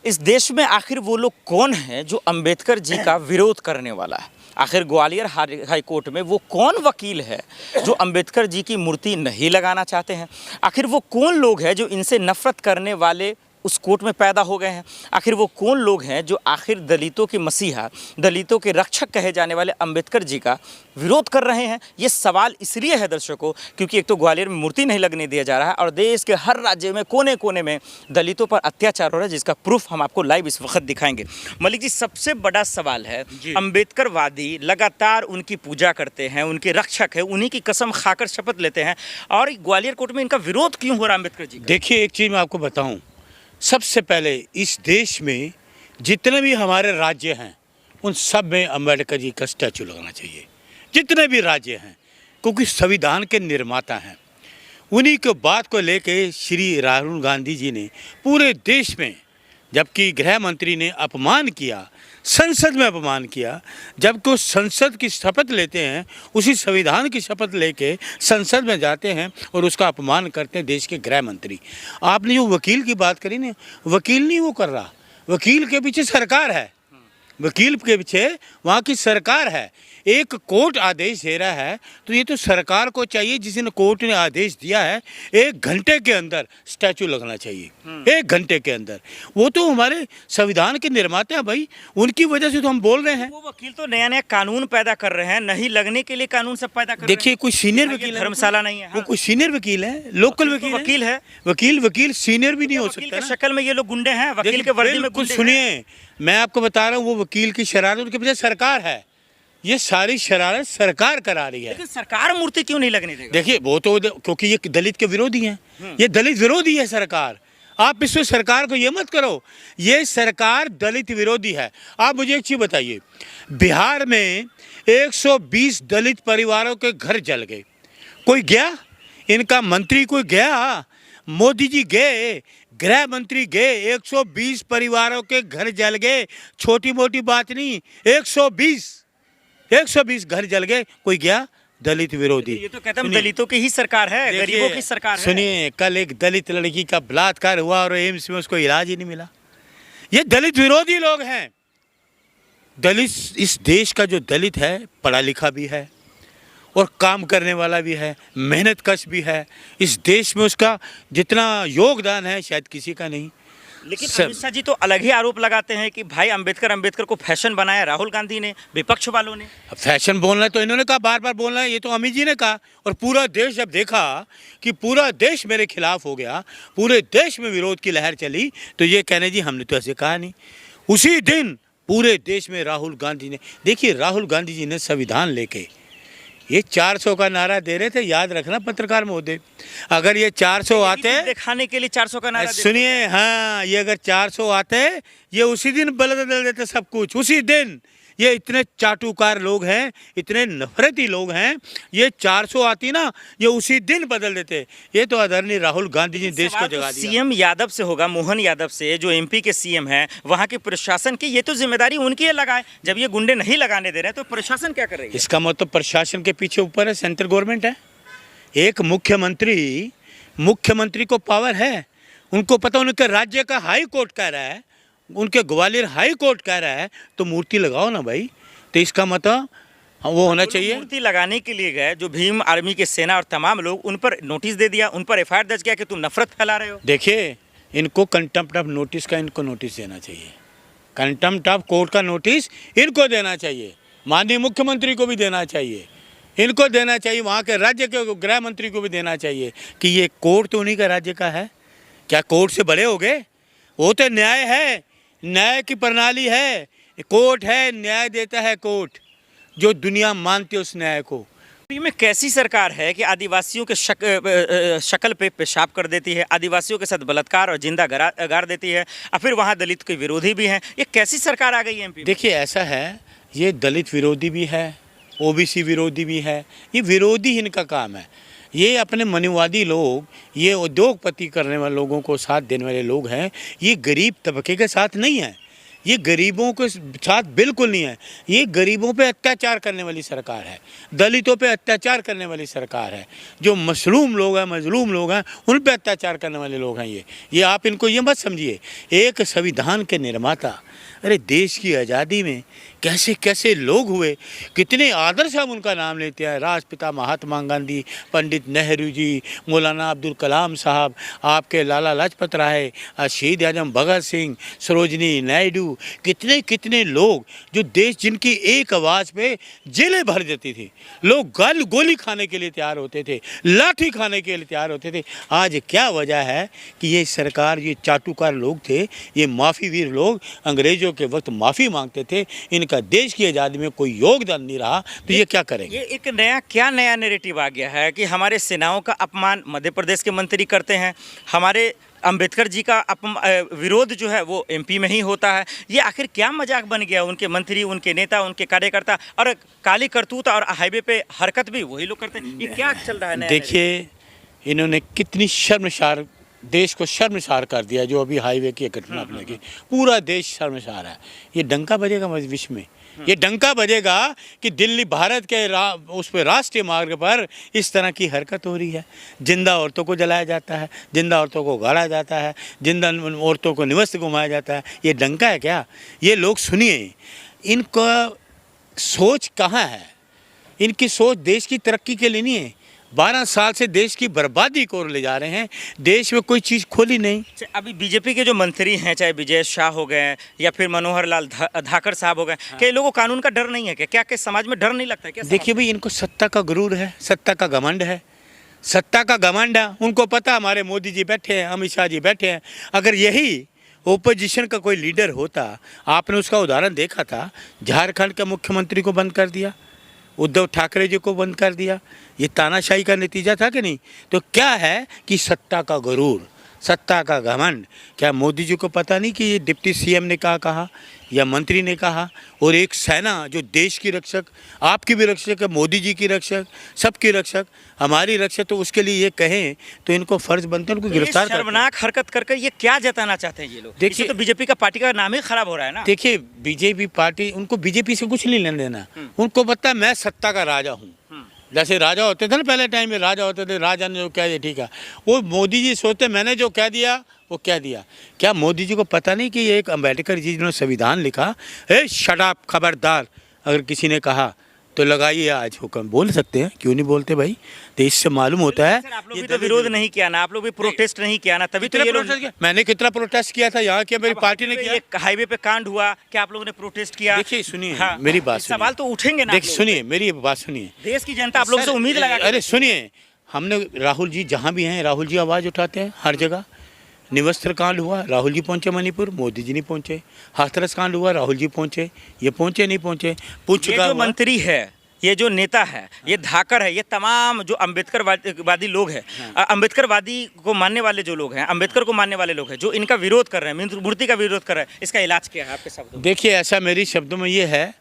इस देश में आखिर वो लोग कौन हैं जो अंबेडकर जी का विरोध करने वाला है? आखिर ग्वालियर हाई कोर्ट में वो कौन वकील है जो अंबेडकर जी की मूर्ति नहीं लगाना चाहते हैं? आखिर वो कौन लोग हैं जो इनसे नफरत करने वाले उस कोर्ट में पैदा हो गए हैं? आखिर वो कौन लोग हैं जो आखिर दलितों के मसीहा, दलितों के रक्षक कहे जाने वाले अंबेडकर जी का विरोध कर रहे हैं? ये सवाल इसलिए है दर्शकों क्योंकि एक तो ग्वालियर में मूर्ति नहीं लगने दिया जा रहा है और देश के हर राज्य में कोने कोने में दलितों पर अत्याचार हो रहा है, जिसका प्रूफ हम आपको लाइव इस वक्त दिखाएंगे। मलिक जी, सबसे बड़ा सवाल है, अंबेडकरवादी लगातार उनकी पूजा करते हैं, उनके रक्षक है, उन्हीं की कसम खाकर शपथ लेते हैं और ग्वालियर कोर्ट में इनका विरोध क्यों हो रहा है अंबेडकर जी? देखिए, एक चीज़ मैं आपको बताऊं, सबसे पहले इस देश में जितने भी हमारे राज्य हैं उन सब में अंबेडकर जी का स्टैचू लगाना चाहिए, जितने भी राज्य हैं, क्योंकि संविधान के निर्माता हैं। उन्हीं के बात को लेके श्री राहुल गांधी जी ने पूरे देश में, जबकि गृह मंत्री ने अपमान किया, संसद में अपमान किया, जबकि वो संसद की शपथ लेते हैं, उसी संविधान की शपथ लेके संसद में जाते हैं और उसका अपमान करते हैं देश के गृह मंत्री। आपने जो वकील की बात करी ना, वकील नहीं वो कर रहा, वकील के पीछे सरकार है, वकील के पीछे वहाँ की सरकार है। एक कोर्ट आदेश दे रहा है तो ये तो सरकार को चाहिए, जिसने कोर्ट ने आदेश दिया है 1 घंटे के अंदर स्टैचू लगना चाहिए, 1 घंटे के अंदर। वो तो हमारे संविधान के निर्माता हैं भाई, उनकी वजह से तो हम बोल रहे हैं। वो वकील तो नया नया कानून पैदा कर रहे हैं, नहीं लगने के लिए कानून सब पैदा कर रहे हैं। देखिए, कोई सीनियर वकील धर्मशाला नहीं है, वो कोई सीनियर वकील है, लोकल वकील है, वकील सीनियर भी नहीं हो सकता। शक्ल में ये लोग गुंडे हैं, वकील के वर्दी में कुछ सुनिए, मैं आपको बता रहा हूँ, वो वकील की शरारत, उनके पीछे सरकार है, ये सारी शरारत सरकार करा रही है। लेकिन सरकार मूर्ति क्यों नहीं लगने देगी? देखिए, वो तो क्योंकि ये दलित के विरोधी हैं, ये दलित विरोधी है सरकार। आप इसमें सरकार को ये मत करो, ये सरकार दलित विरोधी है। आप मुझे एक चीज़ बताइए, बिहार में 120 दलित परिवारों के घर जल गए, कोई गया? इनका मंत्री कोई गया? मोदी जी गए, गृह मंत्री गए, 120 परिवारों के घर जल गए, छोटी मोटी बात नहीं, 120 घर जल गए, कोई गया? दलित विरोधी। ये तो कहते हैं दलितों की ही सरकार है, गरीबों की सरकार है। सुनिए, कल एक दलित लड़की का बलात्कार हुआ और एम्स में उसको इलाज ही नहीं मिला। ये दलित विरोधी लोग हैं। दलित, इस देश का जो दलित है पढ़ा लिखा भी है और काम करने वाला भी है, मेहनत कश भी है। इस देश में उसका जितना योगदान है शायद किसी का नहीं। लेकिन अमित शाह जी तो अलग ही आरोप लगाते हैं कि भाई अंबेडकर को फैशन बनाया राहुल गांधी ने, विपक्ष वालों ने। फैशन बोलना है तो इन्होंने कहा, बार बार बोलना है, ये तो अमित जी ने कहा। और पूरा देश जब देखा कि पूरा देश मेरे खिलाफ हो गया, पूरे देश में विरोध की लहर चली, तो ये कहने जी हमने तो ऐसे कहा नहीं। उसी दिन पूरे देश में राहुल गांधी ने, देखिए राहुल गांधी जी ने संविधान लेके ये 400 का नारा दे रहे थे, याद रखना पत्रकार महोदय। अगर ये 400 आते दिखाने के लिए 400 का नारा, सुनिए, हाँ, ये अगर 400 आते, ये उसी दिन बदल देते सब कुछ, उसी दिन। ये इतने चाटुकार लोग हैं, इतने नफरती लोग हैं, ये 400 आती ना, ये उसी दिन बदल देते। ये तो आदरणीय राहुल गांधी जी देश को जगा दिया। सीएम यादव से होगा, मोहन यादव से, जो एमपी के सीएम हैं, वहाँ के प्रशासन की ये तो जिम्मेदारी उनकी है लगाए। जब ये गुंडे नहीं लगाने दे रहे तो प्रशासन क्या कर रही है? इसका मतलब प्रशासन के पीछे ऊपर है, सेंट्रल गवर्नमेंट है। एक मुख्यमंत्री को पावर है, उनको पता, उनके राज्य का हाई कोर्ट कह रहा है, उनके ग्वालियर हाई कोर्ट कह रहा है तो मूर्ति लगाओ ना भाई। तो इसका मतलब वो होना चाहिए। मूर्ति लगाने के लिए गए जो भीम आर्मी के सेना और तमाम लोग, उन पर नोटिस दे दिया, उन पर एफआईआर दर्ज किया कि तुम नफरत फैला रहे हो। देखिए, इनको कंटेम्प्ट ऑफ नोटिस का, इनको नोटिस देना चाहिए, कंटेम्प्ट ऑफ कोर्ट का नोटिस इनको देना चाहिए, माननीय मुख्यमंत्री को भी देना चाहिए, इनको देना चाहिए, वहाँ के राज्य के गृह मंत्री को भी देना चाहिए कि ये कोर्ट तो उन्हीं का राज्य का है। क्या कोर्ट से बड़े हो गए? वो तो न्याय है, न्याय की प्रणाली है, कोर्ट है, न्याय देता है कोर्ट, जो दुनिया मानती है उस न्याय को। में कैसी सरकार है कि आदिवासियों के शक्ल पे पेशाब कर देती है, आदिवासियों के साथ बलात्कार और जिंदा गाड़ देती है, और फिर वहाँ दलित के विरोधी भी हैं? ये कैसी सरकार आ गई है एमपी? देखिए, ऐसा है, ये दलित विरोधी भी है, ओबीसी विरोधी भी है, ये विरोधी इनका काम है। ये अपने मनुवादी लोग, ये उद्योगपति करने वाले लोगों को साथ देने वाले लोग हैं, ये गरीब तबके के साथ नहीं है। ये गरीबों के साथ बिल्कुल नहीं है। ये गरीबों पे अत्याचार करने वाली सरकार है, दलितों पे अत्याचार करने वाली सरकार है, जो मजलूम लोग हैं उन पे अत्याचार करने वाले लोग हैं ये आप इनको ये मत समझिए। एक संविधान के निर्माता, अरे देश की आज़ादी में कैसे कैसे लोग हुए, कितने आदर्श हम उनका नाम लेते हैं, राष्ट्रपिता महात्मा गांधी, पंडित नेहरू जी, मौलाना अब्दुल कलाम साहब, आपके लाला लाजपत राय, शहीद आजम भगत सिंह, सरोजनी नायडू, कितने कितने लोग जो देश, जिनकी एक आवाज़ पे जेलें भर देती थी, लोग गोली खाने के लिए तैयार होते थे, लाठी खाने के लिए तैयार होते थे। आज क्या वजह है कि ये सरकार, ये चाटुकार लोग थे, ये माफ़ी वीर लोग अंग्रेज़ों के वक्त माफ़ी मांगते थे, इनका देश की आज़ादी में कोई योगदान नहीं रहा, तो ये क्या करेंगे? ये एक नया नैरेटिव आ गया है कि हमारे सेनाओं का अपमान मध्य प्रदेश के मंत्री करते हैं, हमारे अंबेडकर जी का विरोध जो है वो एमपी में ही होता है। ये आखिर क्या मजाक बन गया? उनके मंत्री, उनके नेता, उनके कार्यकर्ता, और काली करतूत और हाईवे पे हरकत भी वही लोग करते हैं। ये क्या चल रहा है? देखिए, इन्होंने कितनी शर्मसार, देश को शर्मसार कर दिया। जो अभी हाईवे की घटना अपने की, पूरा देश शर्मसार है। ये डंका बजेगा विश्व में, ये डंका बजेगा कि दिल्ली, भारत के उस पर राष्ट्रीय मार्ग पर इस तरह की हरकत हो रही है। जिंदा औरतों को जलाया जाता है, जिंदा औरतों को गाड़ा जाता है, जिंदा औरतों को निवस्त घुमाया जाता है। ये डंका है क्या? ये लोग सुनिए, इनका सोच कहाँ है? इनकी सोच देश की तरक्की के लिए नहीं है। 12 साल से देश की बर्बादी को ले जा रहे हैं। देश में कोई चीज़ खोली नहीं। अभी बीजेपी के जो मंत्री हैं, चाहे विजय शाह हो गए या फिर मनोहर लाल धाकर साहब हो गए, क्या लोगों को कानून का डर नहीं है? क्या समाज में डर नहीं लगता है क्या? देखिए भाई, इनको सत्ता का गुरूर है, सत्ता का घमंड है, सत्ता का घमंड है। उनको पता हमारे मोदी जी बैठे हैं, अमित शाह जी बैठे हैं। अगर यही ओपोजिशन का कोई लीडर होता, आपने उसका उदाहरण देखा था, झारखंड के मुख्यमंत्री को बंद कर दिया, उद्धव ठाकरे जी को बंद कर दिया। ये तानाशाही का नतीजा था कि नहीं? तो क्या है कि सत्ता का गुरूर, सत्ता का घमंड। क्या मोदी जी को पता नहीं कि ये डिप्टी सीएम ने कहा या मंत्री ने कहा? और एक सेना जो देश की रक्षक, आपकी भी रक्षक है, मोदी जी की रक्षक, सबकी रक्षक, हमारी रक्षक, तो उसके लिए ये कहें तो इनको फर्ज बनता है उनको गिरफ्तार करना। शर्मनाक हरकत करके ये क्या जताना चाहते हैं ये लोग? देखिए, तो बीजेपी का पार्टी का नाम ही खराब हो रहा है ना। देखिए, बीजेपी पार्टी, उनको बीजेपी से कुछ नहीं लेना देना। उनको पता है मैं सत्ता का राजा हूँ। जैसे राजा होते थे ना, पहले टाइम में राजा होते थे, राजा ने जो कह दिया ठीक है। वो मोदी जी सोचते मैंने जो कह दिया वो कह दिया। क्या मोदी जी को पता नहीं कि ये एक अम्बेडकर जी जिन्होंने संविधान लिखा है, शट अप, खबरदार, अगर किसी ने कहा तो लगाइए आज हुक्म। बोल सकते हैं, क्यों नहीं बोलते भाई? तो इससे मालूम होता है। आप लोग भी तो विरोध नहीं किया ना, आप लोग भी प्रोटेस्ट नहीं किया ना, तभी तो ये लोग। मैंने कितना प्रोटेस्ट किया था यहाँ के, मेरी पार्टी ने किया। हाईवे पे कांड हुआ, क्या आप लोगों ने प्रोटेस्ट किया? देखिए सुनिए, हाँ, मेरी बात, सवाल तो उठेंगे ना। देखिए सुनिए, मेरी बात सुनिए। देश की जनता आप लोगों से उम्मीद लगा। अरे सुनिए, हमने, राहुल जी जहाँ भी हैं, राहुल जी आवाज़ उठाते हैं हर जगह। निवस्त्र कांड हुआ, राहुल जी पहुंचे मणिपुर, मोदी जी नहीं पहुंचे। हाथरस कांड हुआ, राहुल जी पहुंचे, ये पहुंचे नहीं पहुंचे। ये जो मंत्री है, ये जो नेता है, ये धाकर है, ये तमाम जो अम्बेडकरवादी लोग हैं, अम्बेडकरवादी को मानने वाले जो लोग हैं, अम्बेडकर को मानने वाले लोग हैं, जो इनका विरोध कर रहे हैं, मूर्ति का विरोध कर रहे हैं, इसका इलाज क्या है आपके शब्दों में? देखिए, ऐसा मेरी शब्दों में ये है,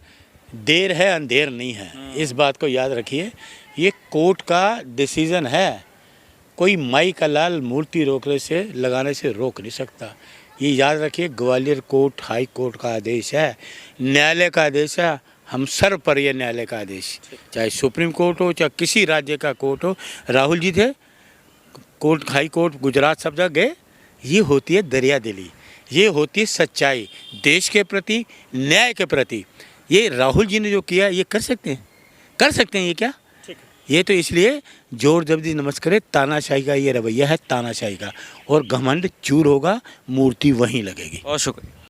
देर है अंधेर नहीं है। इस बात को याद रखिए। ये कोर्ट का डिसीजन है, कोई माई का लाल मूर्ति रोकने से, लगाने से रोक नहीं सकता। ये याद रखिए, ग्वालियर कोर्ट, हाई कोर्ट का आदेश है, न्यायालय का आदेश है। हम सर पर ये न्यायालय का आदेश, चाहे सुप्रीम कोर्ट हो, चाहे किसी राज्य का कोर्ट हो। राहुल जी थे कोर्ट, हाई कोर्ट, गुजरात, सब जगह गए। ये होती है दरिया दिली, ये होती है सच्चाई देश के प्रति, न्याय के प्रति। ये राहुल जी ने जो किया, ये कर सकते हैं, कर सकते हैं ये क्या? ये तो इसलिए जोर जबरदस्ती नमस्कार, तानाशाही का ये रवैया है, तानाशाही का। और घमंड चूर होगा, मूर्ति वहीं लगेगी। बहुत शुक्रिया।